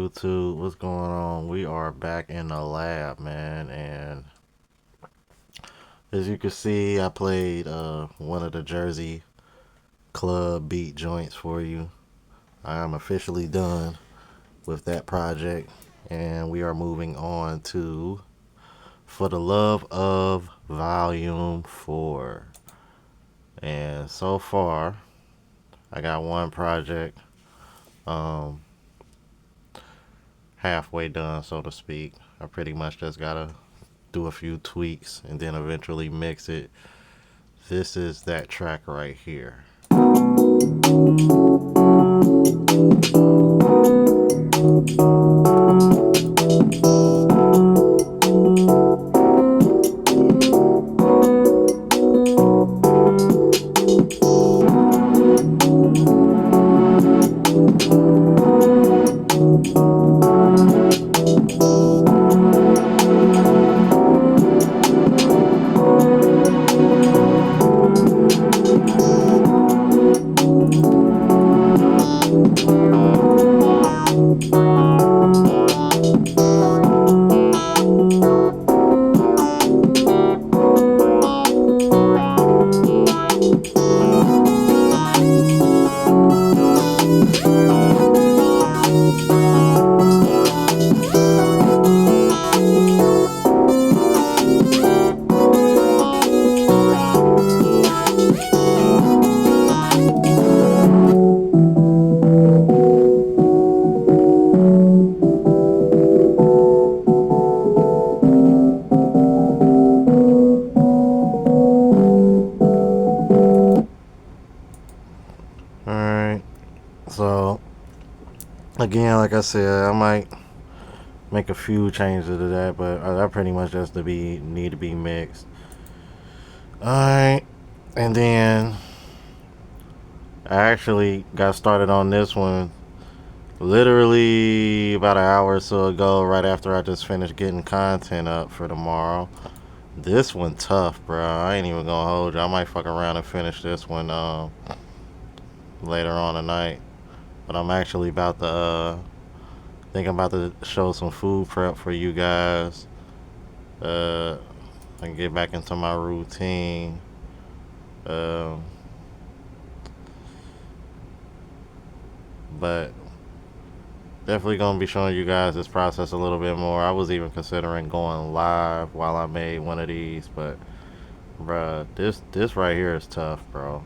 YouTube? What's going on? We are back in the lab, man, and as you can see, I played one of the Jersey club beat joints for you. I am officially done with that project, and we are moving on to For the Love of Volume 4. And so far, I got one project um, halfway done, so to speak. I pretty much just gotta do a few tweaks and then eventually mix it. This is that track right here. Alright, so again, like I said, I might make a few changes to that, but that pretty much just need to be mixed. Alright, and then I actually got started on this one literally about an hour or so ago, right after I just finished getting content up for tomorrow. This one tough, bro. I ain't even gonna hold you. I might fuck around and finish this one later on tonight. But I'm actually about to think I'm about to show some food prep for you guys. Uh, and get back into my routine. Um, but definitely gonna be showing you guys this process a little bit more. I was even considering going live while I made one of these, but bruh, this right here is tough, bro.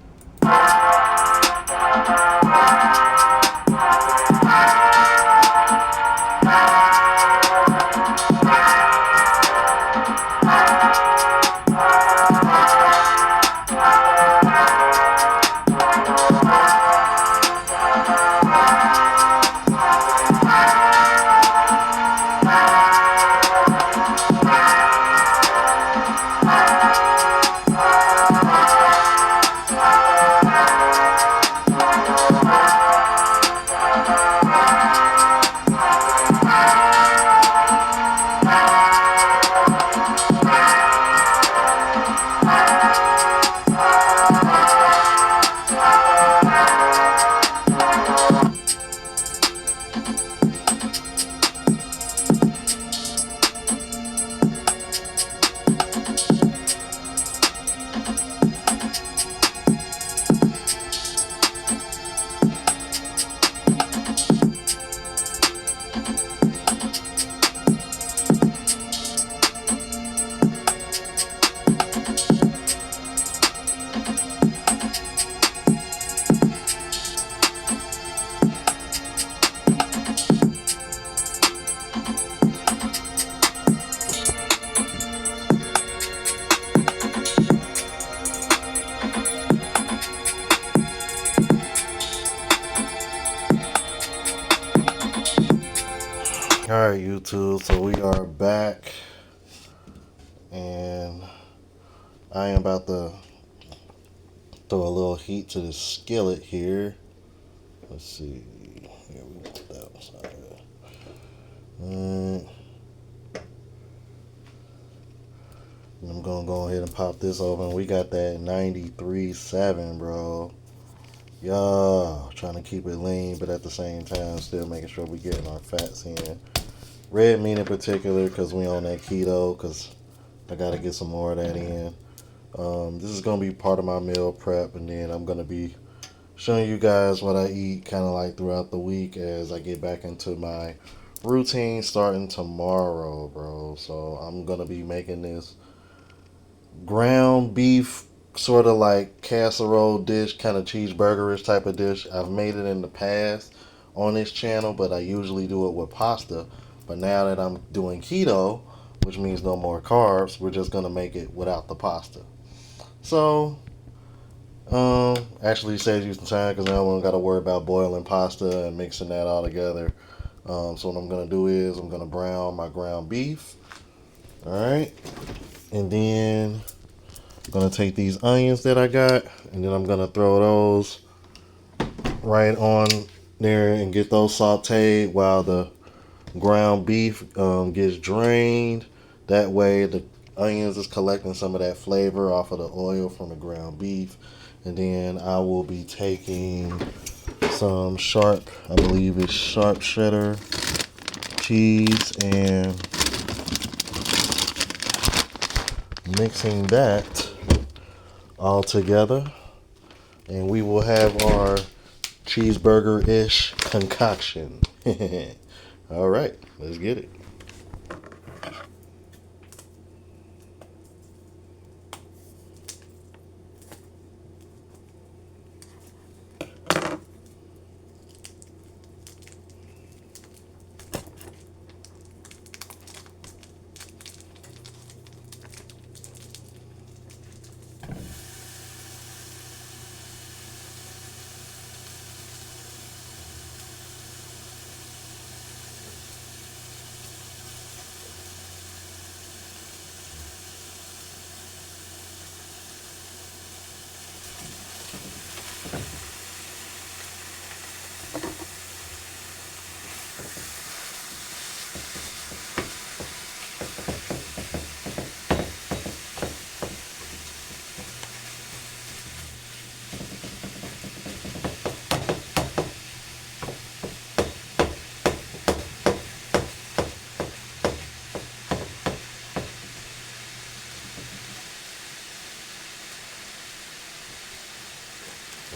Alright, YouTube, so we are back, and I am about to throw a little heat to the skillet here. Let's see. Here we go. That was not good. I'm gonna go ahead and pop this open. We got that 93.7, bro. Yeah, trying to keep it lean, but at the same time, still making sure we getting our fats in. Red meat in particular, because we on that keto, because I got to get some more of that in. This is going to be part of my meal prep, and then I'm going to be showing you guys what I eat kind of like throughout the week as I get back into my routine starting tomorrow, bro. So I'm going to be making this ground beef sort of like casserole dish, kind of cheeseburgerish type of dish. I've made it in the past on this channel, but I usually do it with pasta. But now that I'm doing keto, which means no more carbs, we're just gonna make it without the pasta. So, actually saves you some time because now I don't got to worry about boiling pasta and mixing that all together. So what I'm gonna do is I'm gonna brown my ground beef. All right, and then I'm gonna take these onions that I got, and then I'm gonna throw those right on there and get those sauteed while the ground beef gets drained. That way the onions is collecting some of that flavor off of the oil from the ground beef. And then I will be taking some sharp, I believe it's sharp cheddar cheese, and mixing that all together. And we will have our cheeseburger-ish concoction. All right, let's get it.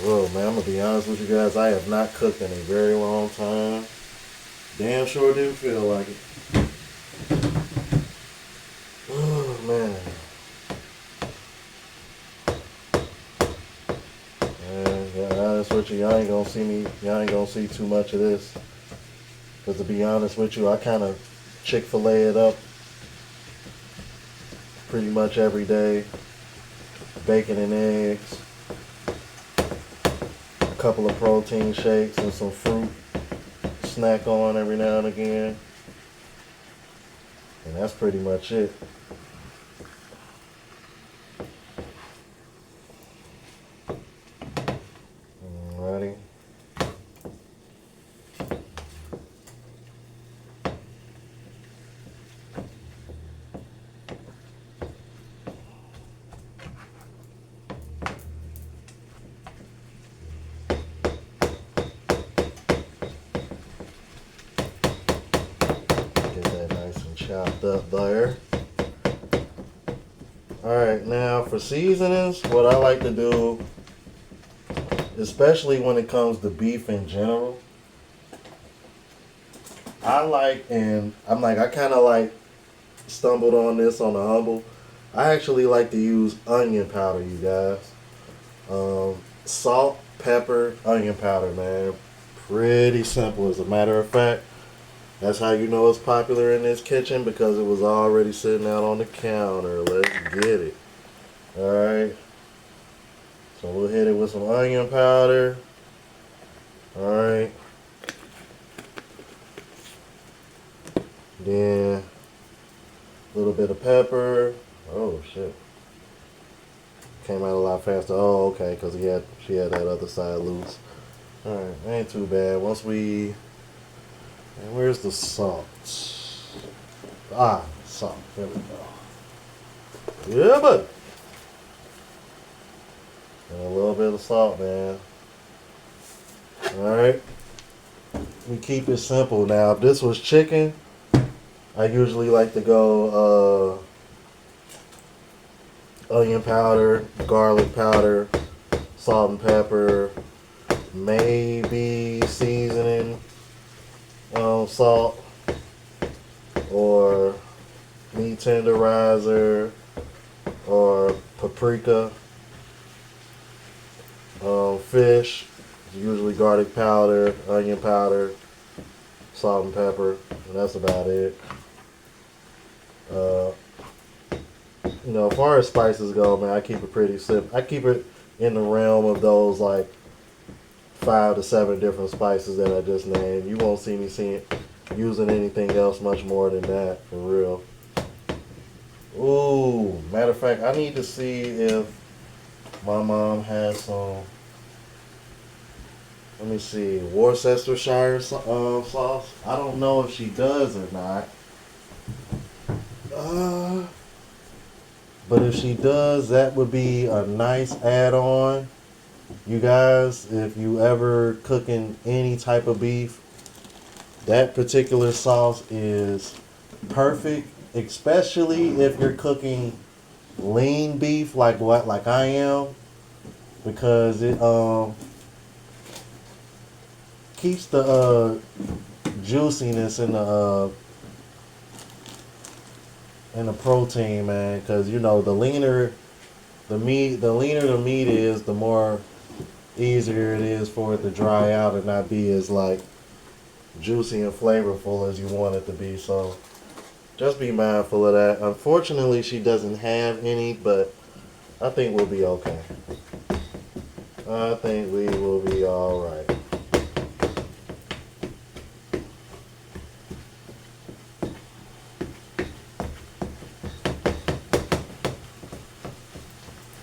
Whoa, man, I'm gonna be honest with you guys. I have not cooked in a very long time. Damn sure didn't feel like it. Oh man. Yeah, honest with you, y'all ain't gonna see too much of this. Cause to be honest with you, I kind of Chick-fil-A it up pretty much every day. Bacon and eggs, a couple of protein shakes, and some fruit. Snack on every now and again. And that's pretty much it. Alrighty. Get that nice and chopped up there. Alright, now for seasonings, what I like to do, especially when it comes to beef in general, I kind of like stumbled on this on the humble. I actually like to use onion powder, you guys. Salt, pepper, onion powder, man. Pretty simple. As a matter of fact, that's how you know it's popular in this kitchen because it was already sitting out on the counter. Let's get it. Alright. So we'll hit it with some onion powder. Alright. Then a little bit of pepper. Oh shit. Came out a lot faster. Oh, okay, because she had that other side loose. Alright, ain't too bad. And where's the salt? Ah, salt. There we go. Yeah, bud. And a little bit of salt, man. Alright? We keep it simple. Now, if this was chicken, I usually like to go onion powder, garlic powder, salt and pepper, maybe seasoning, salt, or meat tenderizer, or paprika. Fish, usually garlic powder, onion powder, salt and pepper, and that's about it. Uh, as far as spices go, man, I keep it pretty simple. I keep it in the realm of those like 5 to 7 different spices that I just named. You won't see me using anything else much more than that, for real. Ooh, matter of fact, I need to see if my mom has some. Let me see, Worcestershire sauce. I don't know if she does or not. Uh, but if she does, that would be a nice add-on. You guys, if you ever cooking any type of beef, that particular sauce is perfect, especially if you're cooking lean beef like I am, because it keeps the juiciness in the protein, man. Because the leaner the meat is, the more easier it is for it to dry out and not be as like juicy and flavorful as you want it to be. So just be mindful of that. Unfortunately, she doesn't have any, but I think we'll be okay. I think we will be all right.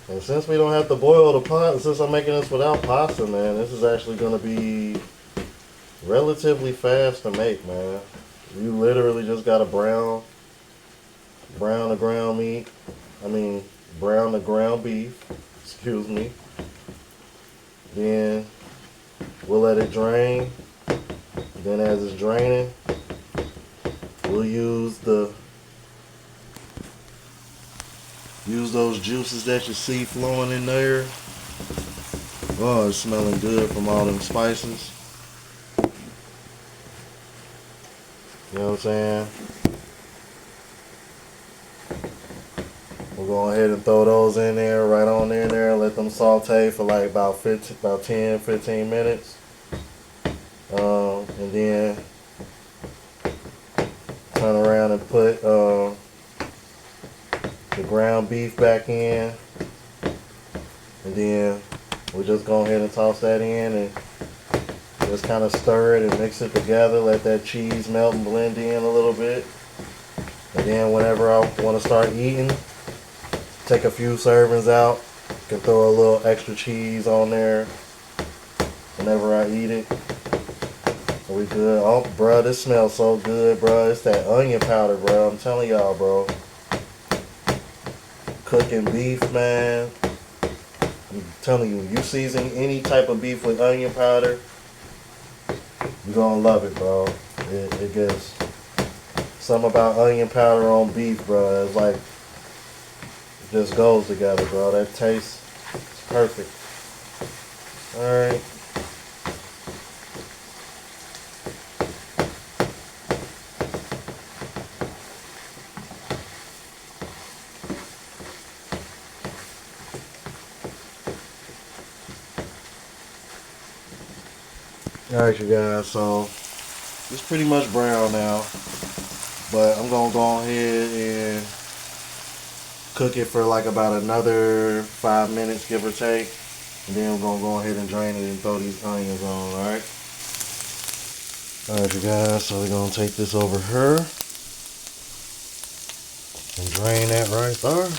And since we don't have to boil the pot, since I'm making this without pasta, man, this is actually going to be relatively fast to make, man. You literally just got to brown the ground meat. I mean, brown the ground beef. Excuse me. Then we'll let it drain. Then as it's draining, we'll use those juices that you see flowing in there. Oh, it's smelling good from all them spices. You know what I'm saying? We'll go ahead and throw those in there, right on in there, let them saute for like about 10, 15 minutes. And then turn around and put the ground beef back in. And then we'll just go ahead and toss that in and just kind of stir it and mix it together. Let that cheese melt and blend in a little bit. And then whenever I want to start eating, take a few servings out. Can throw a little extra cheese on there whenever I eat it. So we good. Oh, bro, this smells so good, bro. It's that onion powder, bro. I'm telling y'all, bro. Cooking beef, man. I'm telling you, you season any type of beef with onion powder, you're gonna love it, bro. It gets something about onion powder on beef, bro. It's like it just goes together, bro. That taste is perfect. Alright. Alright, you guys, so it's pretty much brown now, but I'm gonna go ahead and cook it for like about another 5 minutes, give or take, and then I'm gonna go ahead and drain it and throw these onions on. Alright, you guys, so we're gonna take this over here and drain that right there.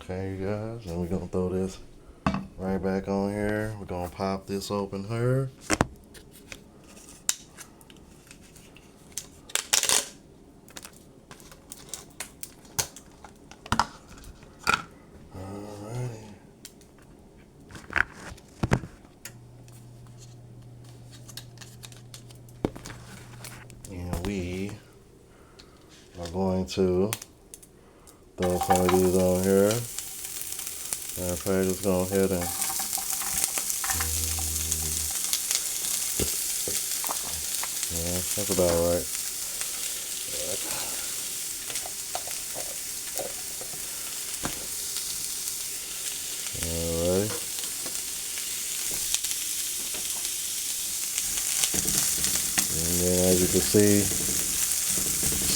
Okay, you guys, and we're gonna throw this right back on here. We're gonna pop this open here. Alrighty. And we are going to throw some of these on here. And I'm probably just go ahead and yeah, that's about right. Alright. And then as you can see,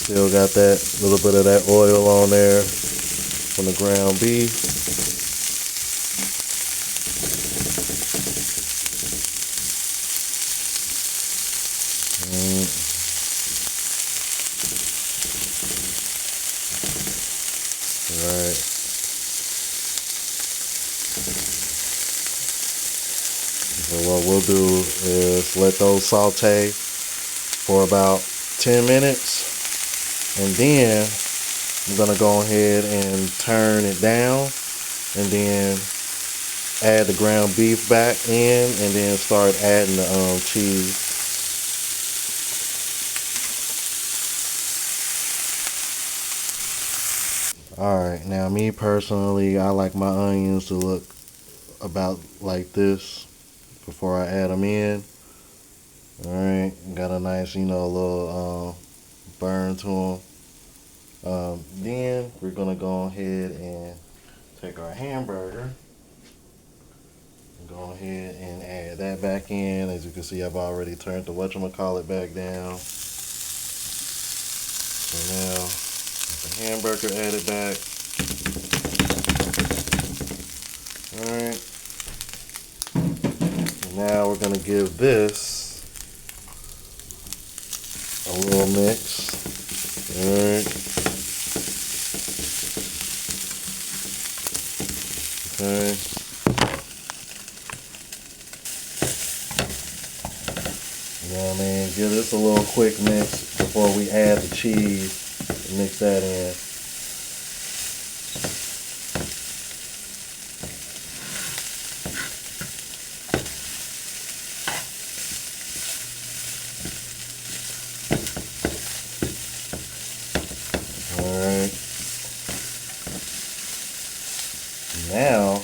still got that little bit of that oil on there from the ground beef. Right. So what we'll do is let those saute for about 10 minutes, and then I'm gonna go ahead and turn it down, and then add the ground beef back in, and then start adding the cheese. Alright, now me personally, I like my onions to look about like this before I add them in. Alright, got a nice, little burn to them. Then we're gonna go ahead and take our hamburger and go ahead and add that back in. As you can see, I've already turned the whatchamacallit back down. So now the hamburger added back. Alright. Now we're gonna give this a little mix. Alright. Okay. You know what I mean? Give this a little quick mix before we add the cheese. Mix that in. Alright. Now,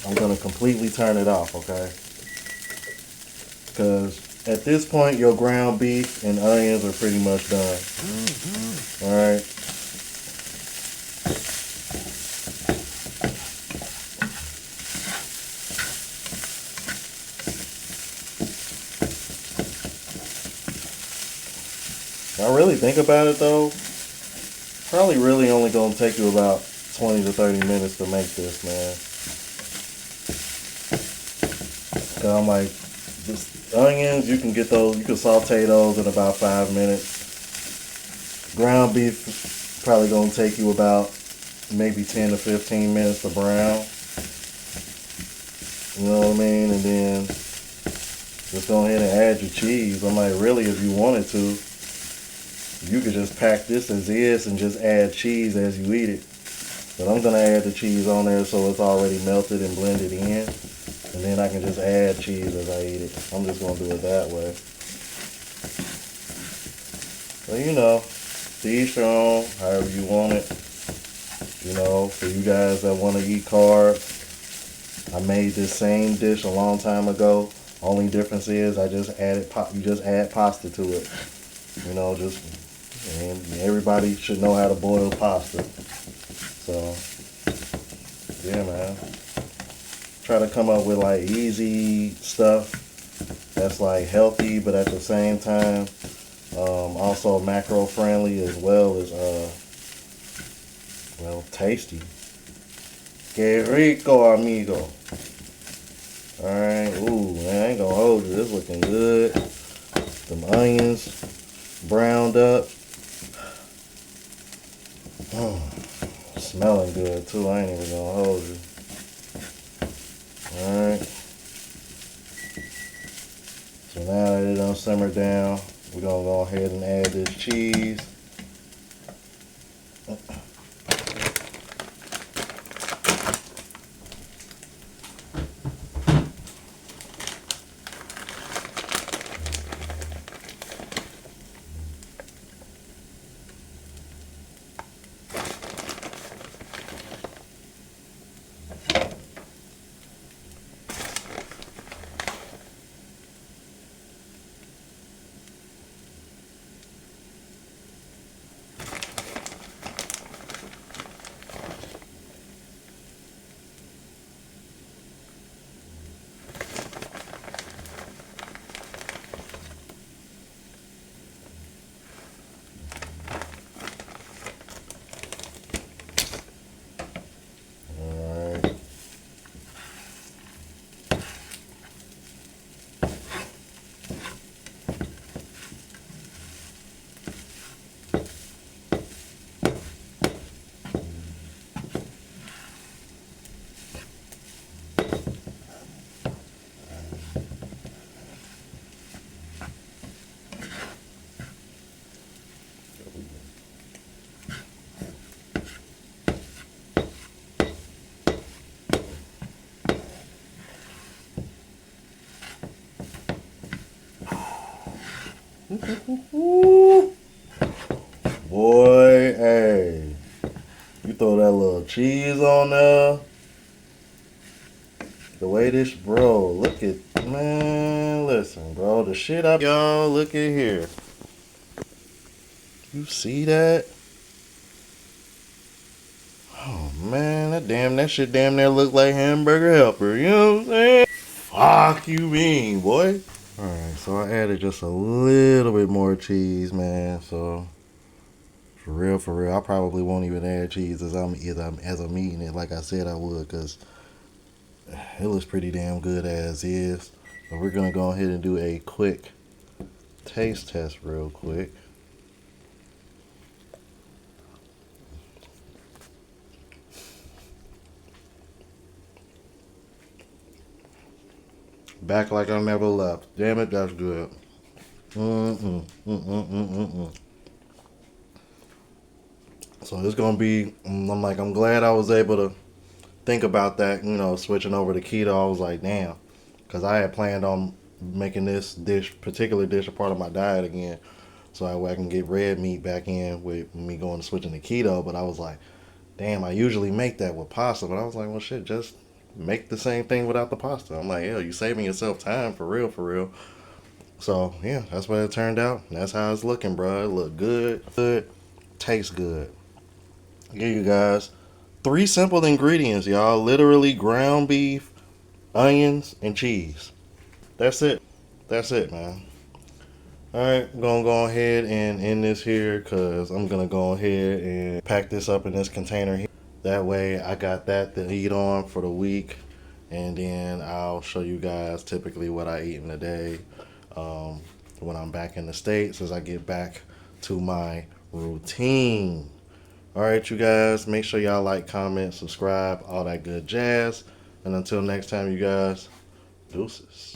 I'm going to completely turn it off, okay? Because at this point, your ground beef and onions are pretty much done. Alright. Now, really think about it though, probably really only going to take you about 20 to 30 minutes to make this, man. Cause I'm like, just onions, you can get those, you can saute those in about 5 minutes. Ground beef probably gonna take you about maybe 10 to 15 minutes to brown. You know what I mean? And then just go ahead and add your cheese. I'm like, really, if you wanted to, you could just pack this as is and just add cheese as you eat it. But I'm gonna add the cheese on there so it's already melted and blended in. And then I can just add cheese as I eat it. I'm just gonna do it that way. So to each their own, however you want it. For you guys that want to eat carbs, I made this same dish a long time ago. Only difference is I just you just add pasta to it. And everybody should know how to boil pasta. So, yeah, man. Try to come up with like easy stuff that's like healthy, but at the same time, also macro friendly as well as, tasty. Que rico, amigo. Alright, ooh, man, I ain't gonna hold you. This looking good. Them onions browned up. Smelling good. good too. I ain't even gonna hold you. Alright. So now that it done simmered down, we're gonna go ahead and add this cheese. Boy, hey, you throw that little cheese on there. The way this, bro, look at, man, listen, bro, the shit up, y'all, look at here. You see that? Oh, man, that shit damn near look like Hamburger Helper, you know what I'm saying? Fuck you mean, boy? Alright, so I added just a little bit more cheese, man, so for real, I probably won't even add cheese as I'm eating it like I said I would, because it looks pretty damn good as is. So we're gonna go ahead and do a quick taste test real quick. Back like I never left. Damn it, that's good. So it's gonna be, I'm glad I was able to think about that, switching over to keto. I was like, damn, because I had planned on making this particular dish, a part of my diet again, so I can get red meat back in with me going to switching to keto. But I was like, damn, I usually make that with pasta, but I was like, well, shit, just make the same thing without the pasta. I'm like, hell, you saving yourself time for real, for real. So yeah, that's what it turned out. That's how it's looking, bro. It look good, tastes good. Here you guys, 3 simple ingredients, y'all. Literally ground beef, onions, and cheese. That's it. That's it, man. All right, I'm gonna go ahead and end this here because I'm gonna go ahead and pack this up in this container here. That way, I got that to eat on for the week, and then I'll show you guys typically what I eat in a day when I'm back in the States as I get back to my routine. All right, you guys, make sure y'all like, comment, subscribe, all that good jazz. And until next time, you guys, deuces.